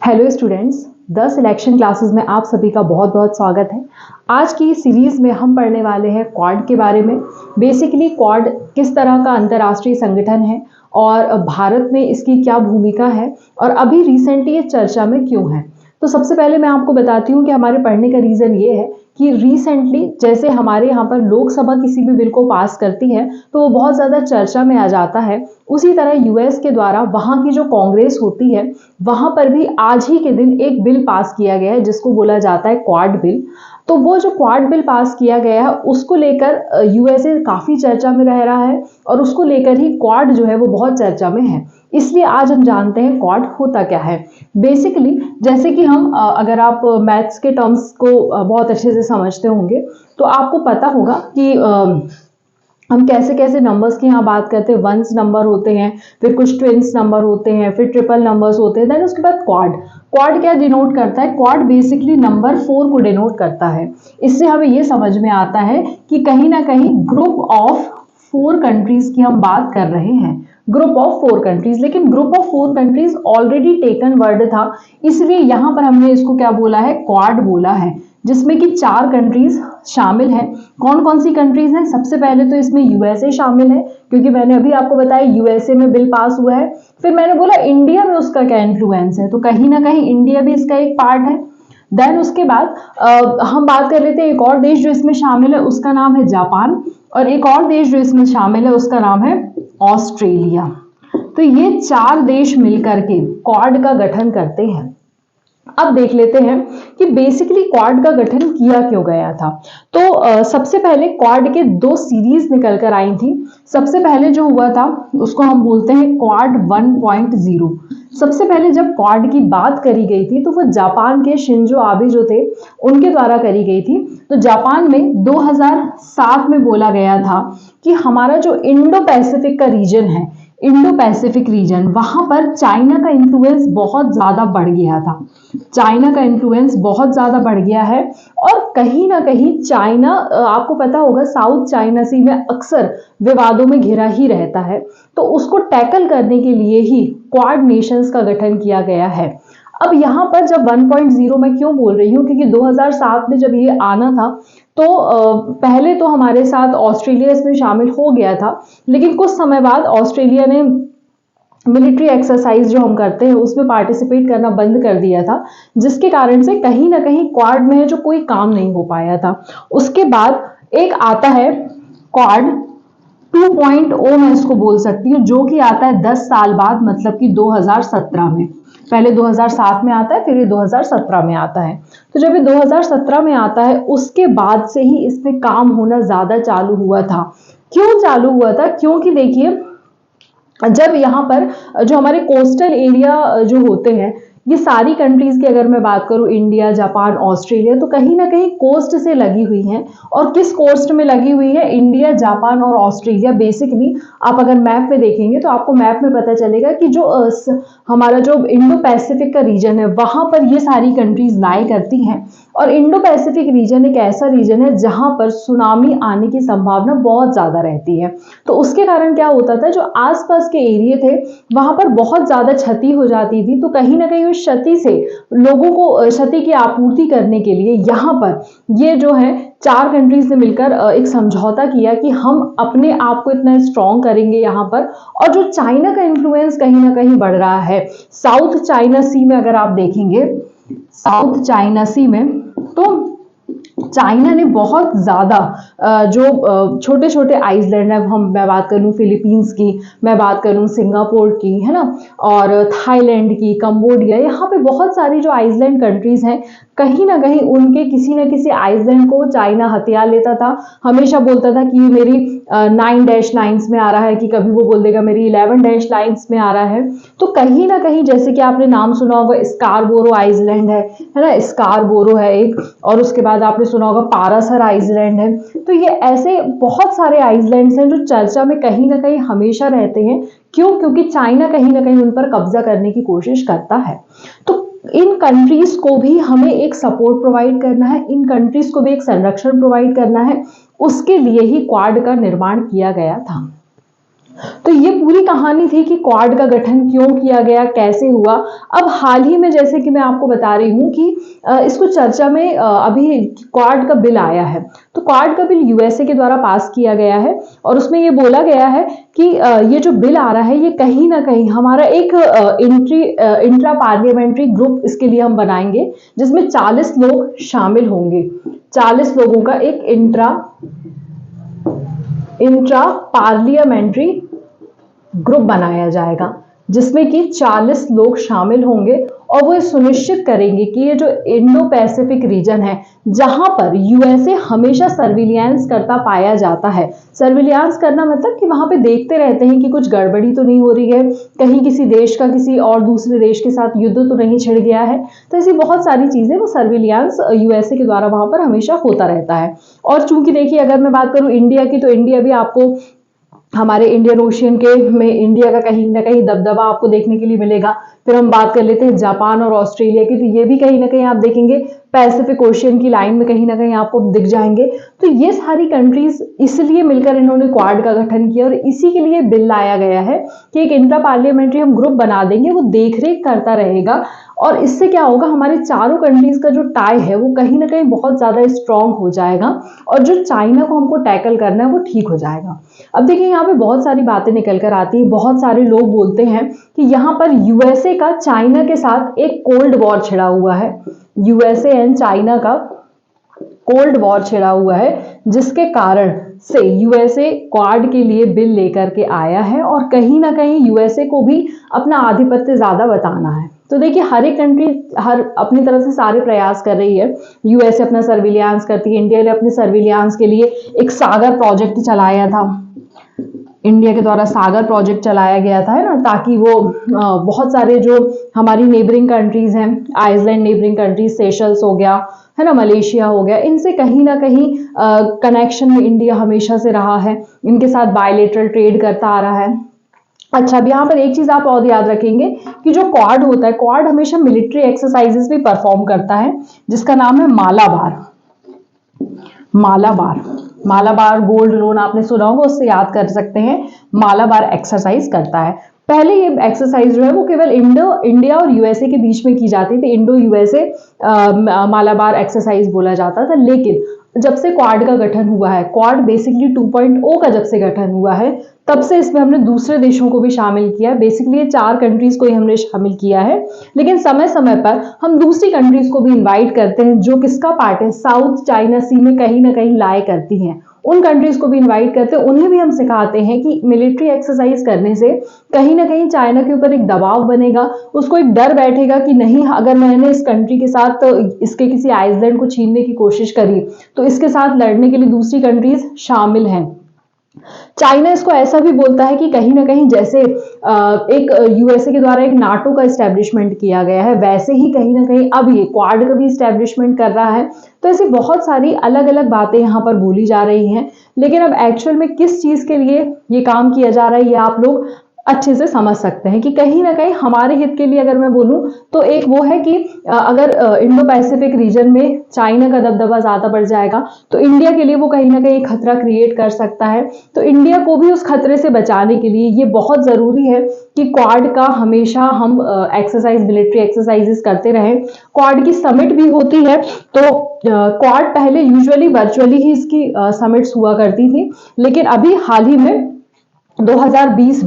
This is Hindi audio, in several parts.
Hello students, the selection classes में आप सभी का बहुत बहुत स्वागत है। आज की सीरीज में हम पढ़ने वाले हैं क्वाड के बारे में। बेसिकली क्वाड किस तरह का अंतर्राष्ट्रीय संगठन है और भारत में इसकी क्या भूमिका है और अभी रिसेंटली ये चर्चा में क्यों है। तो सबसे पहले मैं आपको बताती हूँ कि हमारे पढ़ने का रीज़न ये है कि रिसेंटली जैसे हमारे यहाँ पर लोकसभा किसी भी बिल को पास करती है तो वो बहुत ज़्यादा चर्चा में आ जाता है। उसी तरह यूएस के द्वारा वहाँ की जो कांग्रेस होती है वहाँ पर भी आज ही के दिन एक बिल पास किया गया है जिसको बोला जाता है क्वाड बिल। तो वो जो क्वाड बिल पास किया गया है उसको लेकर यूएसए काफ़ी चर्चा में रह रहा है और उसको लेकर ही क्वाड जो है वो बहुत चर्चा में है। इसलिए आज हम जानते हैं क्वाड होता क्या है। बेसिकली जैसे कि हम अगर आप मैथ्स के टर्म्स को बहुत अच्छे से समझते होंगे तो आपको पता होगा कि हम कैसे कैसे नंबर्स की यहाँ बात करते हैं। वंस नंबर होते हैं, फिर कुछ ट्विंस नंबर होते हैं, फिर ट्रिपल नंबर्स होते हैं। देन उसके बाद क्वाड। क्वाड क्या डिनोट करता है? क्वाड बेसिकली नंबर 4 को डिनोट करता है। इससे हमें ये समझ में आता है कि कहीं ना कहीं ग्रुप ऑफ 4 कंट्रीज की हम बात कर रहे हैं। ग्रुप ऑफ 4 कंट्रीज, लेकिन group of 4 countries already taken word था, इसलिए यहां पर हमने इसको क्या बोला है? क्वाड बोला है, जिसमें कि 4 कंट्रीज शामिल हैं। कौन कौन सी कंट्रीज हैं? सबसे पहले तो इसमें यूएसए शामिल है, क्योंकि मैंने अभी आपको बताया यूएसए में बिल पास हुआ है। फिर मैंने बोला इंडिया में उसका क्या इन्फ्लुएंस है, तो कहीं ना कहीं इंडिया भी इसका एक पार्ट है। देन उसके बाद हम बात कर लेते हैं एक और देश जो इसमें शामिल है, उसका नाम है जापान, और एक और देश जो इसमें शामिल है उसका नाम है ऑस्ट्रेलिया। तो ये 4 देश मिलकर के क्वाड का गठन करते हैं। अब देख लेते हैं कि बेसिकली क्वाड का गठन किया क्यों गया था। तो सबसे पहले क्वाड के 2 सीरीज निकल कर आई थी। सबसे पहले जो हुआ था उसको हम बोलते हैं क्वाड 1.0। सबसे पहले जब क्वाड की बात करी गई थी तो वो जापान के शिंजो आबे जो थे उनके द्वारा करी गई थी। तो जापान में 2007 में बोला गया था कि हमारा जो इंडो पैसिफिक का रीजन है, इंडो पैसिफिक रीजन, वहां पर चाइना का इन्फ्लुएंस बहुत ज्यादा बढ़ गया था। चाइना का इन्फ्लुएंस बहुत ज्यादा बढ़ गया है और कहीं ना कहीं चाइना, आपको पता होगा साउथ चाइना सी में अक्सर विवादों में घिरा ही रहता है। तो उसको टैकल करने के लिए ही क्वाड नेशंस का गठन किया गया है। अब यहाँ पर जब 1.0 मैं क्यों बोल रही हूँ, क्योंकि 2007 में जब ये आना था तो पहले तो हमारे साथ ऑस्ट्रेलिया इसमें शामिल हो गया था, लेकिन कुछ समय बाद ऑस्ट्रेलिया ने मिलिट्री एक्सरसाइज जो हम करते हैं उसमें पार्टिसिपेट करना बंद कर दिया था, जिसके कारण से कहीं ना कहीं क्वाड में जो कोई काम नहीं हो पाया था। उसके बाद एक आता है क्वाड 2.0, मैं इसको बोल सकती हूँ, जो कि आता है 10 साल बाद, मतलब कि 2017 में। पहले 2007 में आता है, फिर ये 2017 में आता है। तो जब ये 2017 में आता है उसके बाद से ही इस पे काम होना ज्यादा चालू हुआ था। क्यों चालू हुआ था? क्योंकि देखिए जब यहाँ पर जो हमारे कोस्टल एरिया जो होते हैं, ये सारी कंट्रीज की अगर मैं बात करूं, इंडिया, जापान, ऑस्ट्रेलिया, तो कहीं ना कहीं कोस्ट से लगी हुई हैं। और किस कोस्ट में लगी हुई है? इंडिया, जापान और ऑस्ट्रेलिया। बेसिकली आप अगर मैप में देखेंगे तो आपको मैप में पता चलेगा कि जो हमारा जो इंडो पैसिफिक का रीजन है वहां पर ये सारी कंट्रीज लाई करती हैं। और इंडो पैसिफिक रीजन एक ऐसा रीजन है जहां पर सुनामी आने की संभावना बहुत ज्यादा रहती है। तो उसके कारण क्या होता था, जो आसपास के एरिया थे वहां पर बहुत ज्यादा क्षति हो जाती थी। तो कहीं ना कहीं उस क्षति से लोगों को क्षति की आपूर्ति करने के लिए यहाँ पर ये जो है 4 कंट्रीज ने मिलकर एक समझौता किया कि हम अपने आप को इतना स्ट्रॉन्ग करेंगे यहाँ पर। और जो चाइना का इन्फ्लुएंस कहीं ना कहीं बढ़ रहा है साउथ चाइना सी में, अगर आप देखेंगे साउथ चाइना सी में, तो चाइना ने बहुत ज्यादा जो छोटे छोटे आइसलैंड है, मैं बात करूं फिलीपींस की, मैं बात करूं सिंगापुर की, है ना, और थाईलैंड की, कंबोडिया, यहाँ पे बहुत सारी जो आइसलैंड कंट्रीज हैं, कहीं ना कहीं उनके किसी न किसी आइसलैंड को चाइना हथिया लेता था। हमेशा बोलता था कि मेरी 9 डैश लाइन्स में आ रहा है, कि कभी वो बोल देगा मेरी 11 डैश लाइन्स में आ रहा है। तो कहीं ना कहीं जैसे कि आपने नाम सुना होगा स्कारबोरो आइसलैंड है ना, स्कारबोरो है एक, और उसके बाद आपने सुना होगा पारासर आइसलैंड है। तो ये ऐसे बहुत सारे आइसलैंड्स हैं जो चर्चा में कहीं ना कहीं हमेशा रहते हैं। क्यों? क्योंकि चाइना कहीं ना कहीं उन पर कब्जा करने की कोशिश करता है। तो इन कंट्रीज को भी हमें एक सपोर्ट प्रोवाइड करना है, इन कंट्रीज को भी एक संरक्षण प्रोवाइड करना है। उसके लिए ही क्वाड का निर्माण किया गया था। तो तो ये पूरी कहानी थी कि क्वाड का गठन क्यों किया गया, कैसे हुआ। अब हाल ही में जैसे कि मैं आपको बता रही हूँ कि इसको चर्चा में अभी क्वाड का बिल आया है। तो क्वाड का बिल यूएसए के द्वारा पास किया गया है और उसमें ये बोला गया है कि ये जो बिल आ रहा है ये कहीं ना कहीं हमारा एक इंट्रा पार्लियामेंट्री ग्रुप इसके लिए हम बनाएंगे, जिसमें 40 लोग शामिल होंगे। 40 लोगों का एक इंट्रा पार्लियामेंट्री ग्रुप बनाया जाएगा, जिसमें कि 40 लोग शामिल होंगे और वो सुनिश्चित करेंगे कि ये जो इंडो पैसिफिक रीजन है, जहां पर यूएसए हमेशा सर्विलियंस करता पाया जाता है। सर्विलियंस करना मतलब कि वहां पे देखते रहते हैं कि कुछ गड़बड़ी तो नहीं हो रही है, कहीं किसी देश का किसी और दूसरे देश के साथ युद्ध तो नहीं छिड़ गया है। तो ऐसी बहुत सारी चीजें वो सर्विलियंस यूएसए के द्वारा वहां पर हमेशा होता रहता है। और चूंकि देखिए, अगर मैं बात करूं इंडिया की, तो इंडिया भी आपको हमारे इंडियन ओशियन के में इंडिया का कहीं ना कहीं दबदबा आपको देखने के लिए मिलेगा। फिर हम बात कर लेते हैं जापान और ऑस्ट्रेलिया की, तो ये भी कहीं ना कहीं आप देखेंगे पैसिफिक ओशियन की लाइन में कहीं ना कहीं आपको दिख जाएंगे। तो ये सारी कंट्रीज इसलिए मिलकर इन्होंने क्वाड का गठन किया और इसी के लिए बिल लाया गया है कि एक इंट्रा पार्लियामेंट्री हम ग्रुप बना देंगे, वो देखरेख करता रहेगा। और इससे क्या होगा, हमारे चारों कंट्रीज का जो टाई है वो कहीं ना कहीं बहुत ज्यादा स्ट्रांग हो जाएगा और जो चाइना को हमको टैकल करना है वो ठीक हो जाएगा। अब देखिए, यहाँ पे बहुत सारी बातें निकल कर आती है। बहुत सारे लोग बोलते हैं कि यहाँ पर यूएसए का चाइना के साथ एक कोल्ड वॉर छिड़ा हुआ है। यूएसए एंड चाइना का कोल्ड वॉर छिड़ा हुआ है, जिसके कारण से यूएसए क्वाड के लिए बिल लेकर के आया है और कहीं ना कहीं यूएसए को भी अपना आधिपत्य ज्यादा बताना है। तो देखिए, हर एक कंट्री हर अपनी तरफ से सारे प्रयास कर रही है। यूएसए अपना सर्विलियंस करती है, इंडिया ने अपने सर्विलियंस के लिए एक सागर प्रोजेक्ट चलाया था। इंडिया के द्वारा सागर प्रोजेक्ट चलाया गया था, है ना, ताकि वो बहुत सारे जो हमारी नेबरिंग कंट्रीज हैं, आइसलैंड नेबरिंग कंट्रीज, सेशल्स हो गया, है ना, मलेशिया हो गया, इनसे कहीं ना कहीं कनेक्शन में इंडिया हमेशा से रहा है, इनके साथ बायलेटरल ट्रेड करता आ रहा है। अच्छा, अब यहाँ पर एक चीज आप और याद रखेंगे कि जो क्वाड होता है, क्वाड हमेशा मिलिट्री एक्सरसाइजेस भी परफॉर्म करता है, जिसका नाम है मालाबार। मालाबार मालाबार गोल्ड लोन आपने सुना होगा, उससे याद कर सकते हैं। मालाबार एक्सरसाइज करता है। पहले ये एक्सरसाइज जो है वो केवल इंडिया और यूएसए के बीच में की जाती थी, इंडो यूएसए मालाबार एक्सरसाइज बोला जाता था। लेकिन जब से क्वाड का गठन हुआ है, क्वाड बेसिकली 2.0 का जब से गठन हुआ है, तब से इसमें हमने दूसरे देशों को भी शामिल किया। बेसिकली ये 4 कंट्रीज को ही हमने शामिल किया है, लेकिन समय समय पर हम दूसरी कंट्रीज को भी इनवाइट करते हैं जो किसका पार्ट है, साउथ चाइना सी में कहीं ना कहीं लाई करती हैं। उन कंट्रीज को भी इनवाइट करते हैं, उन्हें भी हम सिखाते हैं कि मिलिट्री एक्सरसाइज करने से कहीं ना कहीं चाइना के ऊपर एक दबाव बनेगा, उसको एक डर बैठेगा कि नहीं, अगर मैंने इस कंट्री के साथ इसके किसी आइसलैंड को छीनने की कोशिश करी तो इसके साथ लड़ने के लिए दूसरी कंट्रीज शामिल हैं। चाइना इसको ऐसा भी बोलता है कि कहीं ना कहीं जैसे एक यूएसए के द्वारा एक नाटो का इस्टेब्लिशमेंट किया गया है, वैसे ही कहीं ना कहीं अब ये क्वाड का भी इस्टेब्लिशमेंट कर रहा है। तो ऐसी बहुत सारी अलग अलग बातें यहाँ पर बोली जा रही हैं, लेकिन अब एक्चुअल में किस चीज के लिए ये काम किया जा रहा है, ये आप लोग अच्छे से समझ सकते हैं कि कहीं ना कहीं हमारे हित के लिए अगर मैं बोलूं तो एक वो है कि अगर इंडो पैसिफिक रीजन में चाइना का दबदबा ज्यादा बढ़ जाएगा तो इंडिया के लिए वो कहीं ना कहीं खतरा क्रिएट कर सकता है। तो इंडिया को भी उस खतरे से बचाने के लिए ये बहुत जरूरी है कि क्वाड का हमेशा हम एक्सरसाइज, मिलिट्री एक्सरसाइजेस करते रहें। क्वाड की समिट भी होती है, तो क्वाड पहले यूजुअली वर्चुअली ही इसकी समिट्स हुआ करती थी, लेकिन अभी हाल ही में 2020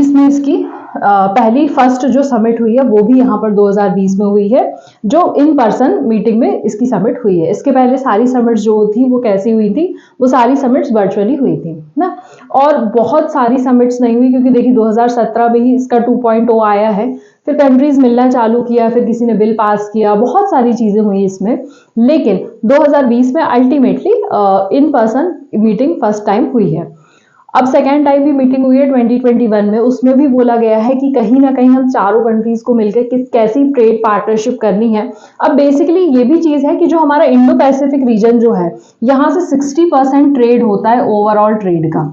में इसकी पहली फर्स्ट जो समिट हुई है वो भी यहाँ पर 2020 में हुई है, जो इन पर्सन मीटिंग में इसकी समिट हुई है। इसके पहले सारी समिट्स जो थी वो कैसी हुई थी, वो सारी समिट्स वर्चुअली हुई थी ना। और बहुत सारी समिट्स नहीं हुई, क्योंकि देखिए 2017 में ही इसका 2.0 आया है, फिर कंट्रीज मिलना चालू किया, फिर किसी ने बिल पास किया, बहुत सारी चीजें हुई इसमें। लेकिन 2020 में ultimately in person meeting first time हुई है। अब सेकेंड टाइम भी मीटिंग हुई है 2021 में, उसमें भी बोला गया है कि कहीं ना कहीं हम चारों कंट्रीज को मिलकर कैसी ट्रेड पार्टनरशिप करनी है। अब बेसिकली ये भी चीज है कि जो हमारा इंडो पैसिफिक रीजन जो है, यहाँ से 60% ट्रेड होता है ओवरऑल ट्रेड का।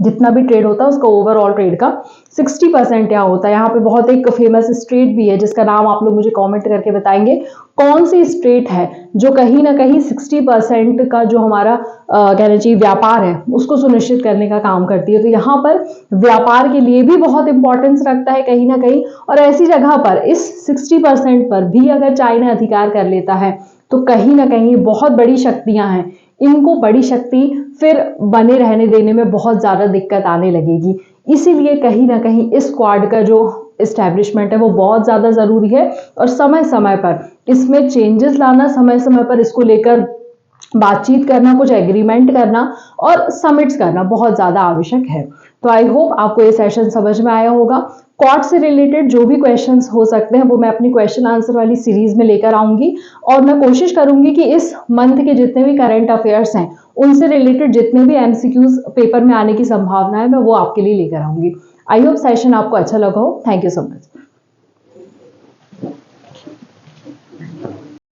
जितना भी ट्रेड होता है उसका ओवरऑल ट्रेड का 60% यहाँ होता है। यहाँ पे बहुत एक फेमस स्ट्रेट भी है जिसका नाम आप लोग मुझे कमेंट करके बताएंगे कौन सी स्ट्रेट है जो कहीं ना कहीं 60% का जो हमारा कहना चाहिए व्यापार है उसको सुनिश्चित करने का काम करती है। तो यहाँ पर व्यापार के लिए भी बहुत इंपॉर्टेंस रखता है कहीं ना कहीं, और ऐसी जगह पर इस 60% पर भी अगर चाइना अधिकार कर लेता है तो कहीं ना कहीं बहुत बड़ी शक्तियां हैं, इनको बड़ी शक्ति फिर बने रहने देने में बहुत ज्यादा दिक्कत आने लगेगी। इसीलिए कहीं ना कहीं इस क्वाड का जो इस्टेब्लिशमेंट है वो बहुत ज्यादा जरूरी है, और समय समय पर इसमें चेंजेस लाना, समय समय पर इसको लेकर बातचीत करना, कुछ एग्रीमेंट करना और समिट्स करना बहुत ज्यादा आवश्यक है। तो आई होप आपको ये सेशन समझ में आया होगा। क्वाड से रिलेटेड जो भी क्वेश्चंस हो सकते हैं वो मैं अपनी क्वेश्चन आंसर वाली सीरीज में लेकर आऊंगी, और मैं कोशिश करूंगी कि इस मंथ के जितने भी करंट अफेयर्स हैं उनसे रिलेटेड जितने भी एमसीक्यूज पेपर में आने की संभावना है मैं वो आपके लिए लेकर आऊंगी। आई होप सेशन आपको अच्छा लगा हो। Thank you so much.